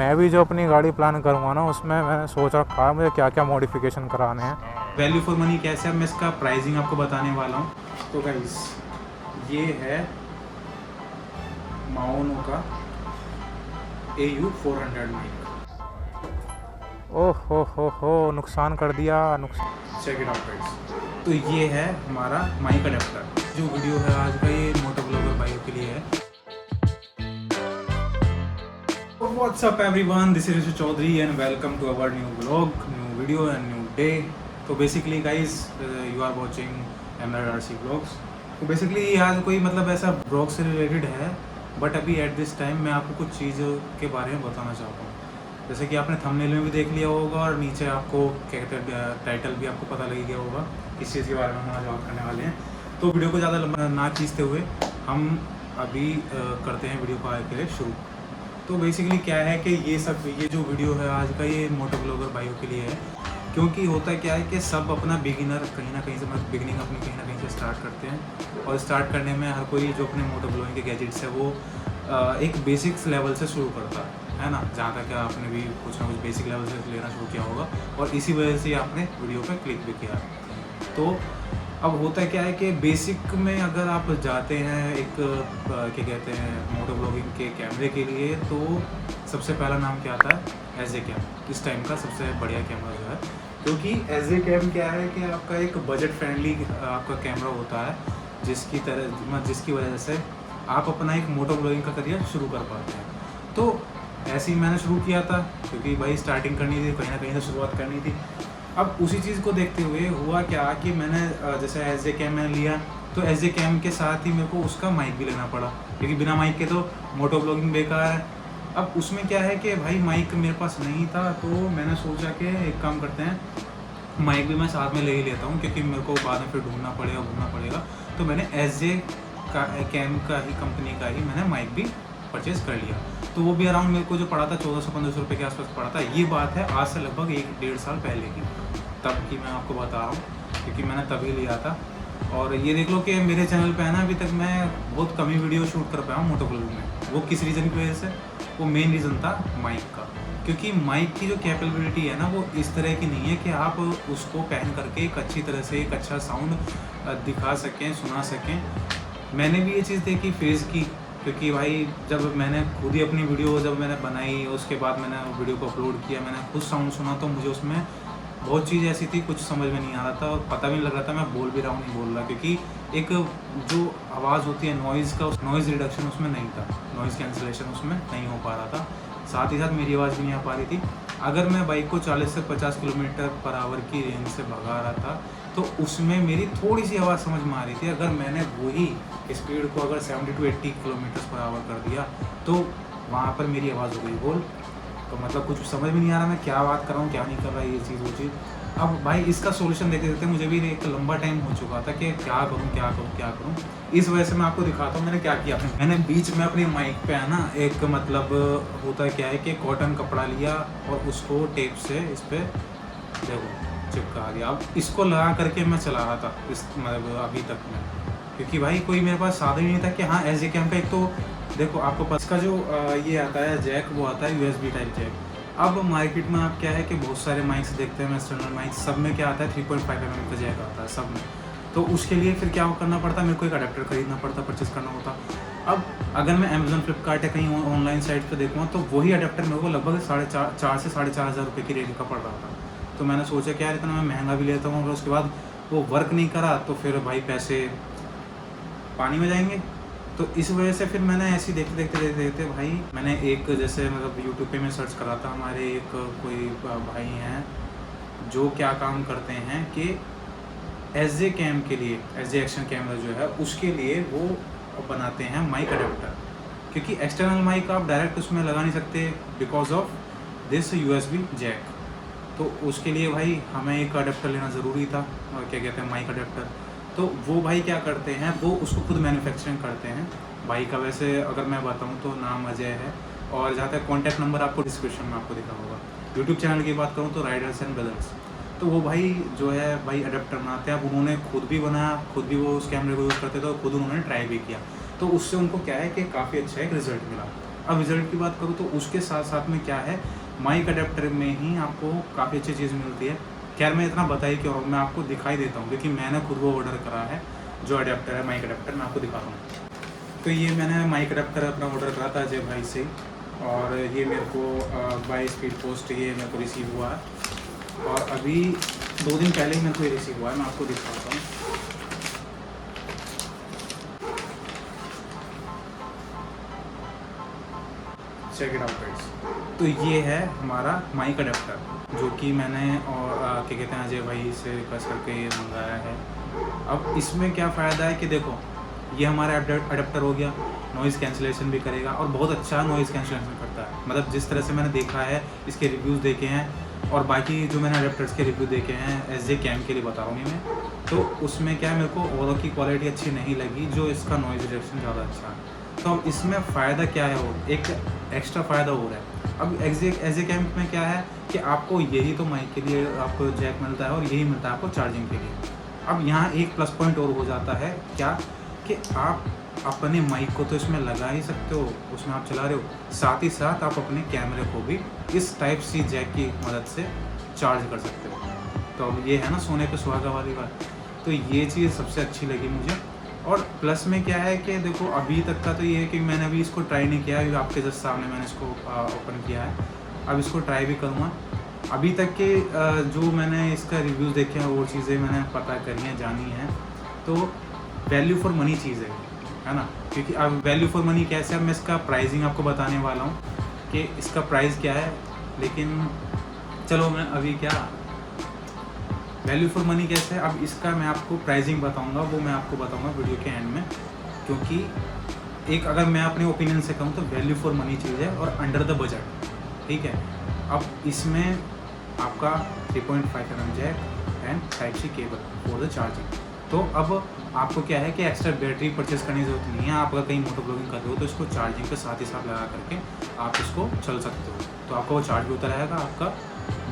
मैं भी जो अपनी गाड़ी प्लान करूँगा ना, उसमें मैंने सोच रखा है मुझे क्या क्या मॉडिफिकेशन कराने हैं। वैल्यू फॉर मनी कैसे है, मैं इसका प्राइसिंग आपको बताने वाला हूँ। तो गाइस ये है माओनो का AU400 माइक। ओह हो, नुकसान कर दिया, नुकसान। Check it out guys. तो ये है हमारा माइक अडेप्टर। जो वीडियो है आज का ये मोटो ब्लॉगर भाइयों के लिए है। What's up everyone, this is Rishi Chaudhary and welcome to our new vlog, new video and new day. तो basically guys, you are watching MRRC vlogs. तो basically आज कोई मतलब ऐसा vlog से रिलेटेड है, बट अभी एट दिस टाइम मैं आपको कुछ चीज़ों के बारे में बताना चाहता हूँ। जैसे कि आपने थंबनेल में भी देख लिया होगा और नीचे आपको क्या कहते हैं टाइटल भी आपको पता लग गया होगा किस चीज़ के बारे में हम आज बात करने वाले हैं। तो वीडियो को ज़्यादा लंबा ना खींचते हुए हम अभी करते हैं वीडियो को आगे के लिए शुरू। तो बेसिकली क्या है कि ये जो वीडियो है आज का, ये मोटो ब्लॉगर भाइयों के लिए है। क्योंकि होता क्या है कि सब अपना बिगिनर कहीं ना कहीं से मतलब बिगिनिंग अपनी कहीं ना कहीं से स्टार्ट करते हैं, और स्टार्ट करने में हर कोई जो अपने मोटो ब्लॉगिंग के गैजेट्स है वो एक बेसिक्स लेवल से शुरू करता है ना। जहाँ तक आपने भी कुछ ना कुछ बेसिक लेवल से लेना शुरू किया होगा और इसी वजह से आपने वीडियो पर क्लिक भी किया। तो अब होता क्या है कि बेसिक में अगर आप जाते हैं एक क्या कहते हैं मोटो ब्लॉगिंग के कैमरे के लिए, तो सबसे पहला नाम क्या आता है, एज ए कैम। इस टाइम का सबसे बढ़िया कैमरा जो है, क्योंकि एज ए कैम क्या है कि आपका एक बजट फ्रेंडली आपका कैमरा होता है, जिसकी वजह से आप अपना एक मोटो ब्लॉगिंग का करियर शुरू कर पाते हैं। तो ऐसे ही मैंने शुरू किया था, क्योंकि भाई स्टार्टिंग करनी थी, कहीं ना कहीं से शुरुआत करनी थी। अब उसी चीज़ को देखते हुए हुआ क्या कि मैंने जैसे एज ए कैम मैंने लिया, तो एज ए कैम के साथ ही मेरे को उसका माइक भी लेना पड़ा, क्योंकि बिना माइक के तो मोटो ब्लॉगिंग बेकार है। अब उसमें क्या है कि भाई माइक मेरे पास नहीं था, तो मैंने सोचा कि एक काम करते हैं, माइक भी मैं साथ में ले ही लेता हूँ, क्योंकि मेरे को बाद में फिर ढूंढना पड़ेगा घूमना पड़ेगा। तो मैंने एज ए कैम का ही कंपनी का ही मैंने माइक भी परचेज़ कर लिया। तो वो भी अराउंड मेरे को जो पड़ा था 1400-1500 रुपये के आसपास पड़ा था। ये बात है आज से लगभग 1-1.5 साल पहले की, तब की मैं आपको बता रहा हूँ, क्योंकि मैंने तभी लिया था। और ये देख लो कि मेरे चैनल पे है ना, अभी तक मैं बहुत कम ही वीडियो शूट कर पाया हूँ मोटो ब्लॉगिंग में। वो किस रीज़न की वजह से, वो मेन रीज़न था माइक का। क्योंकि माइक की जो कैपेबिलिटी है ना, वो इस तरह की नहीं है कि आप उसको पहन करके एक अच्छी तरह से एक अच्छा साउंड दिखा सकें, सुना सकें। मैंने भी ये चीज़ देखी फेज़ की, क्योंकि भाई जब मैंने खुद ही अपनी वीडियो जब मैंने बनाई, उसके बाद मैंने वीडियो को अपलोड किया, मैंने खुद साउंड सुना, तो मुझे उसमें बहुत चीज़ ऐसी थी, कुछ समझ में नहीं आ रहा था और पता भी नहीं लग रहा था मैं बोल भी रहा हूँ नहीं बोल रहा, क्योंकि एक जो आवाज़ होती है नॉइज़ का, नॉइज़ रिडक्शन उसमें नहीं था, नॉइज़ कैंसिलेशन उसमें नहीं हो पा रहा था। साथ ही साथ मेरी आवाज़ भी नहीं आ पा रही थी। अगर मैं बाइक को 40 से 50 किलोमीटर पर आवर की रेंज से भगा रहा था, तो उसमें मेरी थोड़ी सी आवाज़ समझ में आ रही थी। अगर मैंने वही स्पीड को अगर 70-80 किलोमीटर पर आवर कर दिया, तो वहाँ पर मेरी आवाज़ हो गई बोल। तो मतलब कुछ समझ में नहीं आ रहा मैं क्या बात कर रहा हूँ क्या नहीं कर रहा, ये चीज़ वो चीज़। अब भाई इसका सोल्यूशन देखते देखते मुझे भी एक लंबा टाइम हो चुका था कि क्या करूँ। इस वजह से मैं आपको दिखाता हूँ मैंने क्या किया। मैंने बीच में अपनी माइक पे है ना एक मतलब होता क्या है कि कॉटन कपड़ा लिया और उसको टेप से इस पर देखो चिपका दिया। अब इसको लगा करके मैं चला रहा था इस मतलब अभी तक में, क्योंकि भाई कोई मेरे पास साधन ही नहीं था कि हाँ एज ए कैम का। एक तो देखो आपको पास इसका जो ये आता है जैक, वो आता है USB टाइप जैक। अब मार्केट में आप क्या है कि बहुत सारे माइक्स देखते हैं, एक्सटर्नल माइक्स, सब में क्या आता है 3.5 mm का जैक आता है सब में। तो उसके लिए फिर क्या करना पड़ता, मेरे को एक अडेप्टर खरीदना पड़ता, परचेस करना होता। अब अगर मैं अमेजोन, फ्लिपकार्ट या कहीं ऑनलाइन साइट पर देखूँगा, तो वही अडेप्टर मेरे को लगभग 4.5 से 4,500 रुपये की रेंज का पड़ रहा था। तो मैंने सोचा कि यार इतना मैं महंगा भी लेता हूँ, और उसके बाद वो वर्क नहीं करा तो फिर भाई पैसे पानी में जाएंगे। तो इस वजह से फिर मैंने ऐसे ही देखते भाई मैंने एक जैसे मतलब यूट्यूब पे मैं सर्च कर रहा था, हमारे एक कोई भाई हैं जो क्या काम करते हैं कि एज ए कैम के लिए, एज ए एक्शन कैमरा जो है उसके लिए वो बनाते हैं माइक अडेप्टर। क्योंकि एक्सटर्नल माइक आप डायरेक्ट उसमें लगा नहीं सकते because of this USB jack. तो उसके लिए भाई हमें एक अडेप्टर लेना ज़रूरी था, और क्या कहते हैं माइक अडेप्टर। तो वो भाई क्या करते हैं, वो उसको खुद मैन्युफैक्चरिंग करते हैं भाई का। वैसे अगर मैं बताऊं तो नाम अजय है, और जहाँ तक कॉन्टैक्ट नंबर आपको डिस्क्रिप्शन में आपको दिखा होगा। यूट्यूब चैनल की बात करूँ तो राइडर्स एंड ब्रदर्स। तो वो भाई जो है भाई अडेप्टर बनाते हैं। अब उन्होंने खुद भी बनाया, खुद भी वो उस कैमरे को यूज़ करते थे और खुद उन्होंने ट्राई भी किया। तो उससे उनको क्या है कि काफ़ी अच्छा एक रिजल्ट मिला। अब रिजल्ट की बात करूँ तो उसके साथ साथ में क्या है, माइक अडेप्टर में ही आपको काफ़ी अच्छी चीज़ मिलती है। खैर मैं इतना बता ही क्यों रहा हूँ, मैं आपको दिखाई देता हूँ क्योंकि मैंने खुद वो ऑर्डर करा है जो अडेप्टर है, माइक अडेप्टर मैं आपको दिखाता हूँ। तो ये मैंने माइक अडेप्टर अपना ऑर्डर करा था अजय भाई से, और ये मेरे को बाय स्पीड पोस्ट ये मेरे को रिसीव हुआ है, और अभी 2 दिन पहले ही मेरे को ये रिसीव हुआ है। मैं आपको दिखाता हूँ। Check it out guys. तो ये है हमारा माइक अडेप्टर जो कि मैंने और क्या कहते हैं अजय भाई से रिक्वेस्ट करके ये मंगाया है। अब इसमें क्या फ़ायदा है कि देखो, ये हमारा अडेप्टर हो गया, नॉइज़ कैंसिलेशन भी करेगा और बहुत अच्छा नॉइज़ कैंसिलेशन करता है। मतलब जिस तरह से मैंने देखा है, इसके रिव्यूज़ देखे हैं और बाकी जो मैंने अडेप्टर्स के रिव्यू देखे हैं एसजे कैम के लिए बता रहा हूँ मैं, तो उसमें क्या है मेरे को ओरो की क्वालिटी अच्छी नहीं लगी, जो इसका नॉइज़ रिडक्शन ज़्यादा अच्छा है। तो अब इसमें फ़ायदा क्या है, वो एक एक्स्ट्रा फ़ायदा हो रहा है। अब एसजे कैम में क्या है कि आपको यही तो माइक के लिए आपको जैक मिलता है और यही मिलता है आपको चार्जिंग के लिए। अब यहाँ एक प्लस पॉइंट और हो जाता है क्या कि आप अपने माइक को तो इसमें लगा ही सकते हो, उसमें आप चला रहे हो, साथ ही साथ आप अपने कैमरे को भी इस टाइप सी जैक की मदद से चार्ज कर सकते हो। तो अब ये है ना सोने पे सुहागा वाली बात। तो ये चीज़ सबसे अच्छी लगी मुझे। और प्लस में क्या है कि देखो अभी तक का तो ये है कि मैंने अभी इसको ट्राई नहीं किया, अभी आपके जस्ट सामने मैंने इसको ओपन किया है, अब इसको ट्राई भी करूँगा। अभी तक के जो मैंने इसका रिव्यूज़ देखे हैं वो चीज़ें मैंने पता करी हैं, जानी हैं, तो वैल्यू फॉर मनी चीज़ है ना। क्योंकि अब वैल्यू फॉर मनी कैसे, अब मैं इसका प्राइसिंग आपको बताने वाला हूँ कि इसका प्राइस क्या है। लेकिन चलो मैं अभी क्या वैल्यू फॉर मनी कैसे है, अब इसका मैं आपको प्राइसिंग बताऊँगा, वो मैं आपको बताऊँगा वीडियो के एंड में। क्योंकि एक अगर मैं अपने ओपिनियन से कहूँ तो वैल्यू फॉर मनी चीज़ है और अंडर द बजट, ठीक है। अब इसमें आपका 3.5 mm jack and type C cable for the charging. तो अब आपको क्या है कि एक्स्ट्रा बैटरी परचेज करने की जरूरत नहीं है। आप अगर कहीं मोटो ब्लॉगिंग कर रहे हो तो इसको चार्जिंग के साथ ही साथ लगा करके आप इसको चल सकते हो, तो आपका वो चार्ज भी होता रहेगा, आपका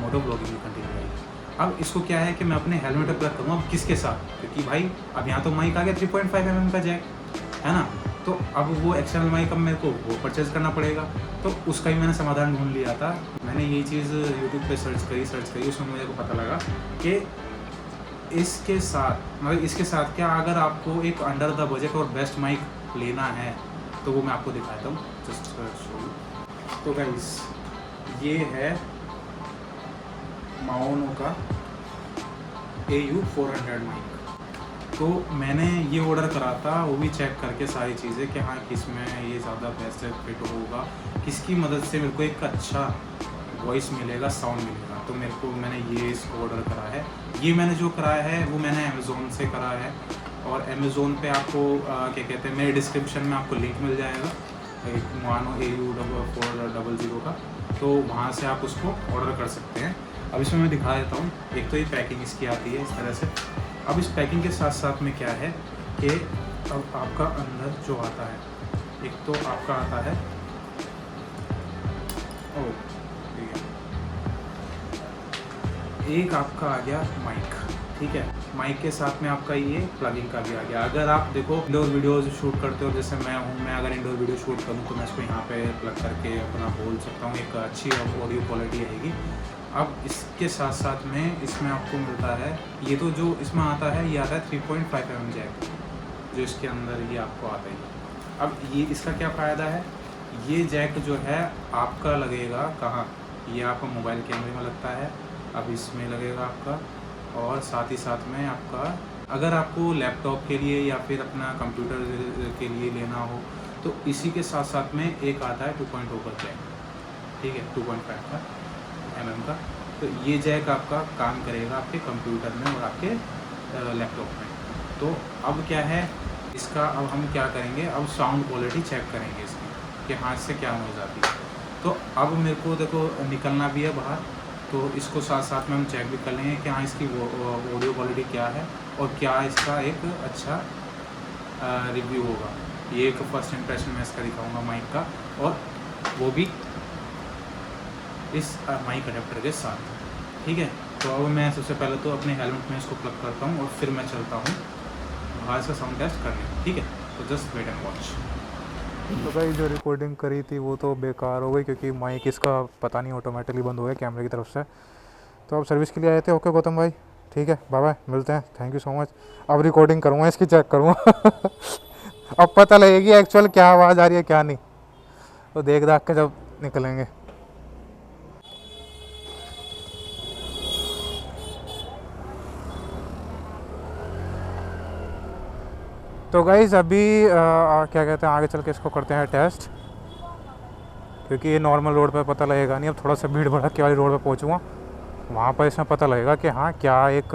मोटो ब्लॉगिंग भी कंटिन्यू रहेगी। अब इसको क्या है कि मैं अपने हेलमेट पर प्लग करूँगा, अब किसके साथ, क्योंकि भाई अब यहाँ तो माइक आ गया 3.5 mm का जैक, है ना। तो अब वो एक्सटर्नल माइक अब मेरे को वो परचेज़ करना पड़ेगा, तो उसका भी मैंने समाधान ढूंढ लिया था। मैंने ये चीज़ यूट्यूब पे सर्च करी, उसमें मेरे को पता लगा कि इसके साथ मतलब इसके साथ क्या, अगर आपको एक अंडर द बजट और बेस्ट माइक लेना है तो वो मैं आपको दिखाता हूँ, जस्ट शो यू। तो गाइस ये है माओनो का AU400 माइक। तो मैंने ये ऑर्डर करा था, वो भी चेक करके सारी चीज़ें कि हाँ किस में ये ज़्यादा बेस्ट फिट होगा, किसकी मदद से मेरे को एक अच्छा वॉइस मिलेगा, साउंड मिलेगा। तो मैंने ये इसको ऑर्डर करा है। ये मैंने जो कराया है वो मैंने अमेज़ोन से करा है, और अमेज़ोन पे आपको क्या कहते हैं, मेरे डिस्क्रिप्शन में आपको लिंक मिल जाएगा एक मानो AU400 का, तो वहाँ से आप उसको ऑर्डर कर सकते हैं। अब इसमें मैं दिखा देता हूँ। एक तो ये पैकिंग इसकी आती है इस तरह से। अब इस पैकिंग के साथ साथ में क्या है कि अब आपका अंदर जो आता है, एक तो आपका आता है एक आपका आ गया माइक, ठीक है। माइक के साथ में आपका ये प्लगिंग का भी आ गया। अगर आप देखो इंडोर वीडियोज़ शूट करते हो, जैसे मैं हूँ, मैं अगर इंडोर वीडियो शूट करूँ तो मैं इसको यहाँ पे प्लग करके अपना बोल सकता हूँ, एक अच्छी ऑडियो क्वालिटी आएगी। अब इसके साथ साथ में इसमें आपको मिलता है ये, तो जो इसमें आता है ये आता है 3.5 mm जैक, जो इसके अंदर ये आपको आता है। अब ये इसका क्या फ़ायदा है, ये जैक जो है आपका लगेगा कहाँ, ये आपका मोबाइल कैमरे में लगता है, अब इसमें लगेगा आपका, और साथ ही साथ में आपका अगर आपको लैपटॉप के लिए या फिर अपना कंप्यूटर के लिए लेना हो तो इसी के साथ साथ में एक आता है 2.0 का जैक, ठीक है, 2.5 mm का। तो ये जैक आपका काम करेगा आपके कंप्यूटर में और आपके लैपटॉप में। तो अब क्या है इसका, अब हम क्या करेंगे, अब साउंड क्वालिटी चेक करेंगे इसकी कि हाँ इससे क्या हो जाती है। तो अब मेरे को देखो निकलना भी है बाहर, तो इसको साथ साथ में हम चेक भी कर लेंगे कि हाँ इसकी ऑडियो क्वालिटी क्या है और क्या इसका एक अच्छा रिव्यू होगा। ये एक फर्स्ट इंप्रेशन मैं इसका दिखाऊंगा माइक का, और वो भी इस माइक अडेप्टर के साथ, ठीक है। तो अब मैं सबसे पहले तो अपने हेलमेट में इसको प्लग करता हूँ और फिर मैं चलता हूँ बाहर इसका साउंड टेस्ट करने, ठीक है। तो जस्ट वेट एंड वॉच। तो भाई जो रिकॉर्डिंग करी थी वो तो बेकार हो गई क्योंकि माइक इसका पता नहीं ऑटोमेटिकली बंद हो गया कैमरे की तरफ से। तो अब सर्विस के लिए आए थे। ओके गौतम भाई, ठीक है, बाय बाय, मिलते हैं, थैंक यू सो मच। अब रिकॉर्डिंग करूँगा, इसकी चेक करूँगा अब पता लगेगी एक्चुअल क्या आवाज़ आ रही है क्या नहीं, तो देख दाख के जब निकलेंगे। तो गाइज़ अभी क्या कहते हैं, आगे चल के इसको करते हैं टेस्ट, क्योंकि ये नॉर्मल रोड पे पता लगेगा नहीं। अब थोड़ा सा भीड़ भड़क वाली रोड पे पहुँचूँगा, वहाँ पर इसमें पता लगेगा कि हाँ क्या एक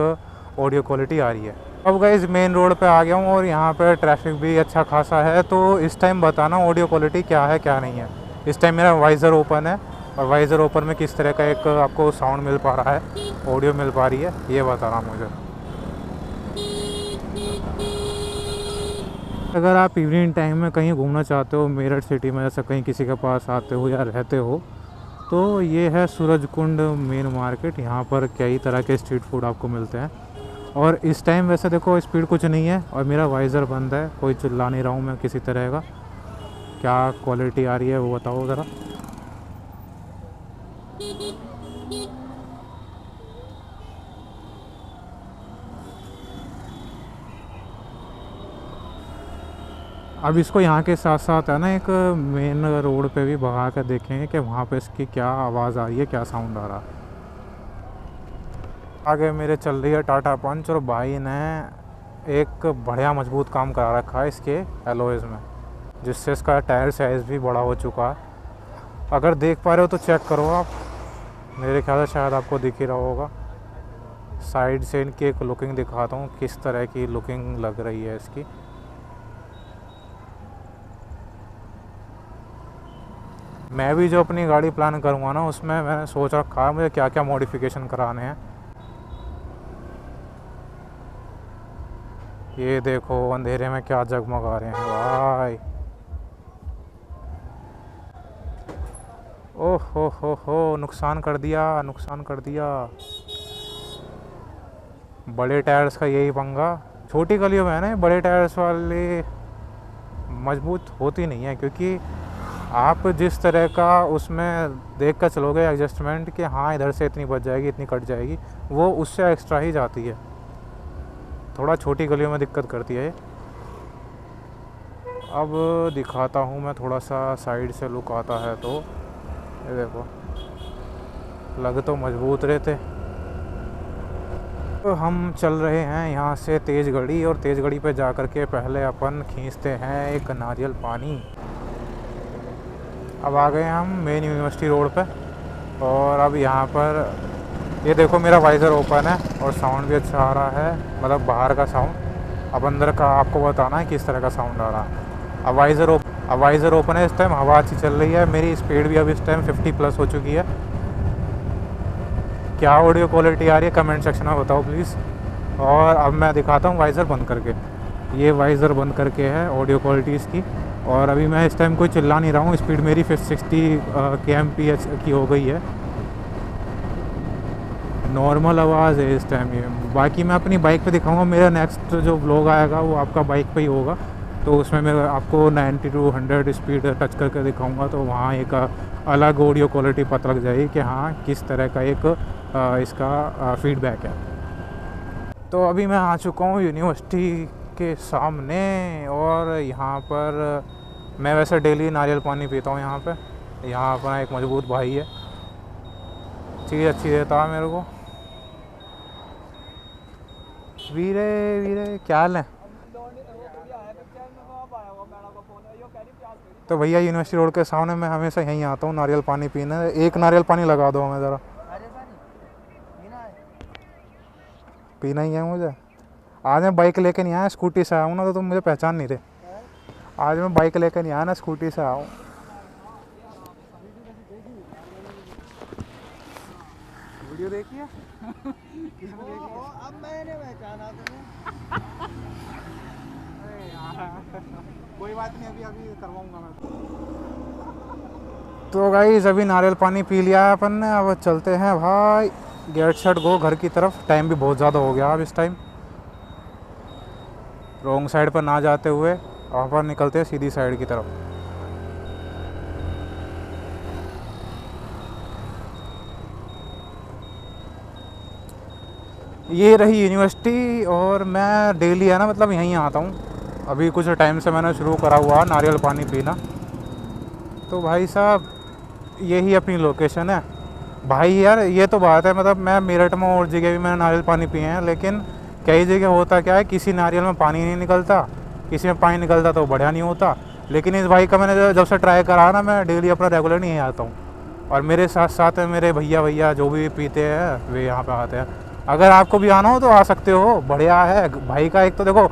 ऑडियो क्वालिटी आ रही है। अब गाइस मेन रोड पे आ गया हूँ और यहाँ पे ट्रैफिक भी अच्छा खासा है, तो इस टाइम बताना ऑडियो क्वालिटी क्या है क्या नहीं है। इस टाइम मेरा वाइज़र ओपन है और वाइज़र ओपन में किस तरह का एक आपको साउंड मिल पा रहा है, ऑडियो मिल पा रही है, ये बताना मुझे। अगर आप इवनिंग टाइम में कहीं घूमना चाहते हो मेरठ सिटी में, जैसे कहीं किसी के पास आते हो या रहते हो, तो ये है सूरज कुंड मेन मार्केट। यहाँ पर कई तरह के स्ट्रीट फूड आपको मिलते हैं। और इस टाइम वैसे देखो स्पीड कुछ नहीं है और मेरा वाइज़र बंद है, कोई चिल्ला नहीं रहा हूँ मैं किसी तरह का। क्या क्वालिटी आ रही है वो बताओ ज़रा। अब इसको यहाँ के साथ साथ है ना एक मेन रोड पे भी भगा कर देखेंगे कि वहाँ पे इसकी क्या आवाज़ आ रही है, क्या साउंड आ रहा है। आगे मेरे चल रही है टाटा पंच और भाई ने एक बढ़िया मजबूत काम करा रखा है इसके एलॉयज़ में, जिससे इसका टायर साइज़ भी बड़ा हो चुका है। अगर देख पा रहे हो तो चेक करो आप, मेरे ख्याल से शायद आपको दिख ही रहा होगा। साइड से इनकी एक लुकिंग दिखाता हूँ, किस तरह की लुकिंग लग रही है इसकी। मैं भी जो अपनी गाड़ी प्लान करूँगा ना, उसमें मैंने सोच रखा है मुझे क्या क्या मॉडिफिकेशन कराने हैं। ये देखो अंधेरे में क्या जगमगा रहे हैं भाई। ओह हो, नुकसान कर दिया, नुकसान कर दिया। बड़े टायर्स का यही पंगा, छोटी गलियों में है ना, बड़े टायर्स वाले मजबूत होती नहीं है, क्योंकि आप जिस तरह का उसमें देख कर चलोगे एडजस्टमेंट कि हाँ इधर से इतनी बच जाएगी, इतनी कट जाएगी, वो उससे एक्स्ट्रा ही जाती है। थोड़ा छोटी गलियों में दिक्कत करती है। अब दिखाता हूँ मैं, थोड़ा सा साइड से लुक आता है तो ये देखो, लग तो मजबूत रहे थे। तो हम चल रहे हैं यहाँ से तेज़ गड़ी, और तेज़ गड़ी पे जा कर के पहले अपन खींचते हैं एक नारियल पानी। अब आ गए हम मेन यूनिवर्सिटी रोड पे, और अब यहाँ पर ये देखो मेरा वाइज़र ओपन है और साउंड भी अच्छा आ रहा है, मतलब बाहर का साउंड। अब अंदर का आपको बताना है किस तरह का साउंड आ रहा है। अब वाइज़र ओपन है, इस टाइम हवा अच्छी चल रही है, मेरी स्पीड भी अब इस टाइम 50+ हो चुकी है। क्या ऑडियो क्वालिटी आ रही है कमेंट सेक्शन में बताओ प्लीज़। और अब मैं दिखाता हूँ वाइज़र बंद करके। ये वाइज़र बंद करके है ऑडियो क्वालिटी इसकी। और अभी मैं इस टाइम कोई चिल्ला नहीं रहा हूँ, स्पीड मेरी 60 kmph की हो गई है, नॉर्मल आवाज़ है इस टाइम ये। बाकी मैं अपनी बाइक पे दिखाऊंगा, मेरा नेक्स्ट जो व्लॉग आएगा वो आपका बाइक पे ही होगा, तो उसमें मैं आपको 90 to 100 स्पीड टच करके दिखाऊंगा, तो वहाँ एक अलग ऑडियो क्वालिटी पता लग जाएगी कि हाँ किस तरह का एक इसका फीडबैक है। तो अभी मैं आ चुका हूँ यूनिवर्सिटी के सामने, और यहाँ पर मैं वैसे डेली नारियल पानी पीता हूँ यहाँ पे। यहाँ पर एक मजबूत भाई है, चीज़ अच्छी देता है मेरे को। वीरे वीरे क्या हाल है? तो भैया यूनिवर्सिटी रोड के सामने मैं हमेशा यहीं आता हूँ नारियल पानी पीने। एक नारियल पानी लगा दो हमें ज़रा। पीना ही है मुझे। आज मैं बाइक लेके नहीं आया, स्कूटी से आया हूँ ना, तो तुम मुझे पहचान नहीं रहे। आज मैं बाइक लेके नहीं आया ना, स्कूटी से आया हूँ। वीडियो देखिए। अब मैंने पहचाना तुम्हें। कोई बात नहीं, अभी करवाऊंगा मैं। तो गाइस अभी नारियल पानी पी लिया है अपन ने, अब चलते हैं भाई गेट शट गो घर की तरफ। टाइम भी बहुत ज़्यादा हो गया अब इस टाइम। रॉन्ग साइड पर ना जाते हुए वहाँ पर निकलते हैं सीधी साइड की तरफ। ये रही यूनिवर्सिटी और मैं डेली है ना मतलब यहीं आता हूँ। अभी कुछ टाइम से मैंने शुरू करा हुआ नारियल पानी पीना। तो भाई साहब यही अपनी लोकेशन है। भाई यार ये तो बात है, मतलब मैं मेरठ में और जगह भी मैंने नारियल पानी पिए हैं, लेकिन कई जगह होता क्या है, किसी नारियल में पानी नहीं निकलता, किसी में पानी निकलता तो बढ़िया नहीं होता। लेकिन इस भाई का मैंने जब से ट्राई करा ना, मैं डेली अपना रेगुलर नहीं आता हूँ। और मेरे साथ साथ मेरे भैया भैया जो भी पीते हैं वे यहाँ पे आते हैं। अगर आपको भी आना हो तो आ सकते हो, बढ़िया है भाई का। एक तो देखो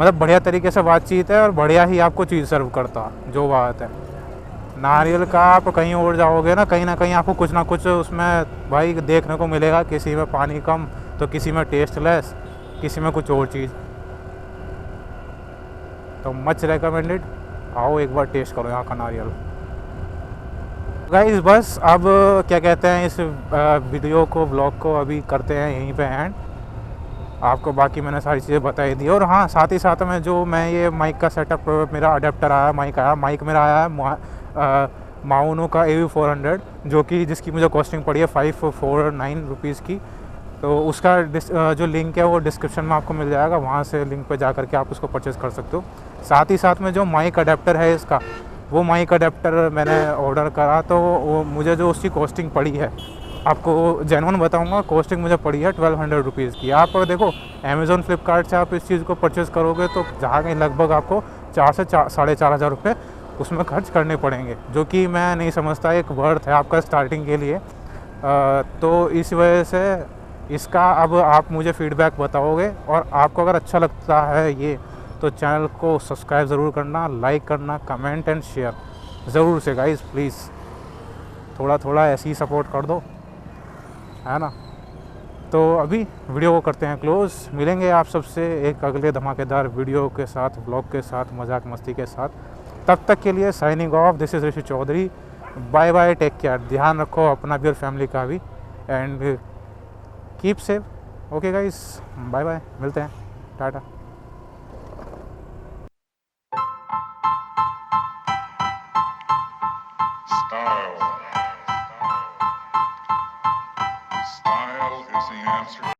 मतलब बढ़िया तरीके से बातचीत है और बढ़िया ही आपको चीज़ सर्व करता, जो बात है। नारियल का आप कहीं और जाओगे ना कहीं आपको कुछ ना कुछ उसमें भाई देखने को मिलेगा। किसी में पानी कम तो किसी में टेस्ट लेस, किसी में कुछ और चीज़। तो मच रिकमेंडेड, आओ एक बार टेस्ट करो यहाँ का नारियल। गाइस बस अब क्या कहते हैं, इस वीडियो को ब्लॉग को अभी करते हैं यहीं पे एंड। आपको बाकी मैंने सारी चीज़ें बताई दी। और हाँ, साथ ही साथ में जो मैं ये माइक का सेटअप, मेरा अडेप्टर आया, माइक मेरा आया है माउनो का AV400, जो कि जिसकी मुझे कॉस्टिंग पड़ी है 549 रुपीज़ की। तो उसका जो लिंक है वो डिस्क्रिप्शन में आपको मिल जाएगा, वहाँ से लिंक पे जा करके आप उसको परचेज़ कर सकते हो। साथ ही साथ में जो माइक अडेप्टर है इसका, वो माइक अडेप्टर मैंने ऑर्डर करा, तो वो मुझे जो उसकी कॉस्टिंग पड़ी है, आपको जेन्युइन बताऊंगा, कॉस्टिंग मुझे पड़ी है 1200 रुपीज़ की। आप देखो अमेज़ॉन फ्लिपकार्ट से आप इस चीज़ को परचेज़ करोगे तो जहाँ कहीं लगभग आपको 4 से 4,500 रुपये उसमें खर्च करने पड़ेंगे, जो कि मैं नहीं समझता एक वर्थ है आपका स्टार्टिंग के लिए। तो इस वजह से इसका अब आप मुझे फ़ीडबैक बताओगे, और आपको अगर अच्छा लगता है ये तो चैनल को सब्सक्राइब ज़रूर करना, लाइक करना, कमेंट एंड शेयर ज़रूर से गाइस प्लीज़। थोड़ा थोड़ा ऐसे ही सपोर्ट कर दो, है ना। तो अभी वीडियो को करते हैं क्लोज़। मिलेंगे आप सबसे एक अगले धमाकेदार वीडियो के साथ, ब्लॉग के साथ, मजाक मस्ती के साथ। तब तक के लिए signing off, this is Rishi Chaudhary. Bye bye, take care, ध्यान रखो अपना भी और फैमिली का भी, and keep safe. Okay guys, bye bye, मिलते हैं, Tata. Style. Style is the answer.